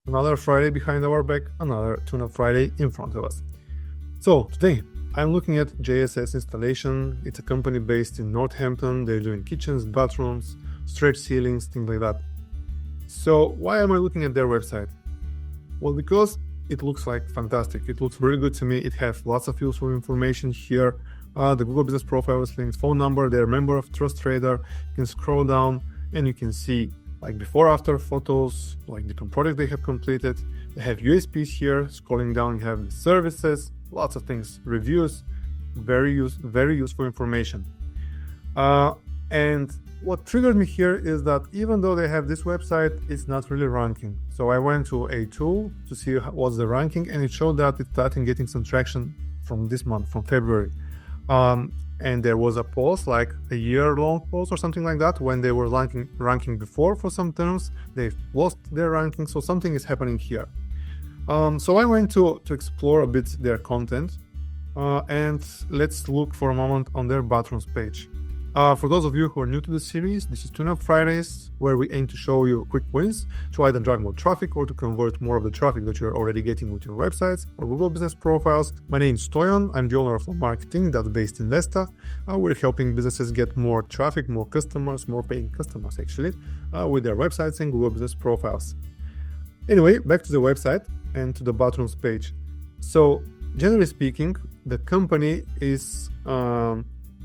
Another Friday behind our back, another Tune-Up Friday in front of us. So today I'm looking at JSS Installation. It's a company based in Northampton. They're doing kitchens, bathrooms, stretch ceilings, things like that. So why am I looking at their website? Well, because it looks like fantastic. It looks very good to me. It has lots of useful information here. The Google Business Profiles links, phone number, they're a member of Trust Trader. You can scroll down and you can see like before after photos, like different projects they have completed. They have USPs here. Scrolling down, you have the services, lots of things, reviews, very useful information. And what triggered me here is that even though they have this website, it's not really ranking. So I went to a tool to see what's the ranking, and it showed that it's starting getting some traction from this month, from February. And there was a post, like a year-long post or something like that, when they were ranking before for some terms. They've lost their ranking, so something is happening here. So I went to explore a bit their content, and let's look for a moment on their bathrooms page. For those of you who are new to the series, this is Tune-Up Fridays, where we aim to show you quick wins to either drive more traffic or to convert more of the traffic that you're already getting with your websites or Google Business Profiles. My name is Stoyan. I'm the owner of Marketing that's based in Leicester. We're helping businesses get more traffic, more customers, more paying customers actually, with their websites and Google Business Profiles. Anyway, back to the website and to the bathrooms page. So generally speaking, the company is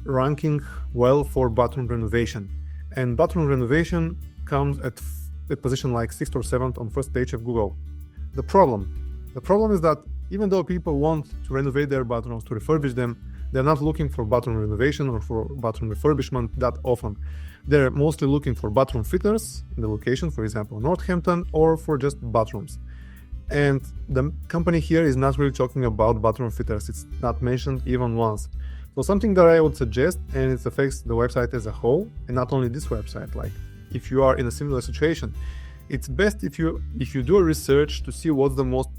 ranking well for bathroom renovation, and bathroom renovation comes at a position like 6th or 7th on first page of Google. The problem is that even though people want to renovate their bathrooms, to refurbish them, they're not looking for bathroom renovation or for bathroom refurbishment that often. They're mostly looking for bathroom fitters in the location, for example Northampton, or for just bathrooms. And the company here is not really talking about bathroom fitters. It's not mentioned even once. So something that I would suggest, and it affects the website as a whole, and not only this website, like if you are in a similar situation, it's best if you do a research to see what's the most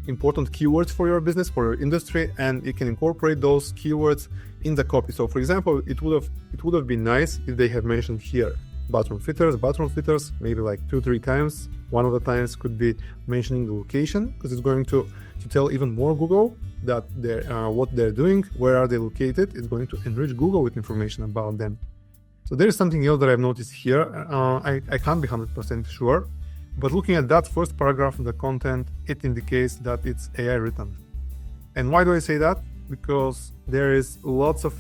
important keywords for your business, for your industry, and you can incorporate those keywords in the copy. So for example, it would have been nice if they have mentioned here bathroom fitters, maybe like 2-3 times. One of the times could be mentioning the location, because it's going to tell even more Google that what they're doing, where are they located. It's going to enrich Google with information about them. So there is something else that I've noticed here. I can't be 100% sure, but looking at that first paragraph of the content, it indicates that it's AI written. And why do I say that? Because there is lots of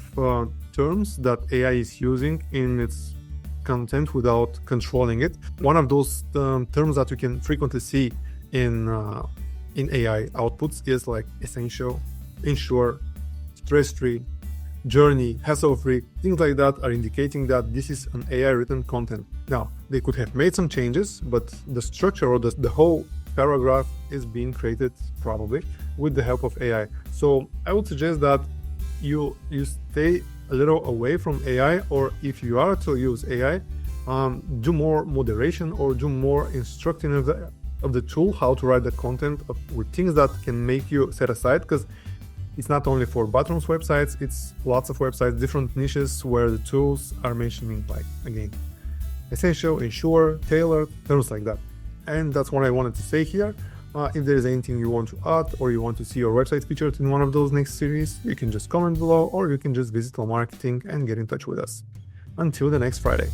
terms that AI is using in its content without controlling it. One of those terms that you can frequently see in AI outputs is like essential, ensure, stress-free, journey, hassle-free. Things like that are indicating that this is an AI written content. Now, they could have made some changes, but the structure or the whole paragraph is being created probably with the help of AI. So I would suggest that you stay a little away from AI, or if you are to use AI, do more moderation or do more instructing of the tool, how to write the content with things that can make you set aside, because it's not only for bathrooms websites, it's lots of websites, different niches where the tools are mentioning, like again, essential, ensure, tailored, terms like that. And that's what I wanted to say here. If there is anything you want to add, or you want to see your website featured in one of those next series, you can just comment below, or you can just visit Marketing and get in touch with us. Until the next Friday.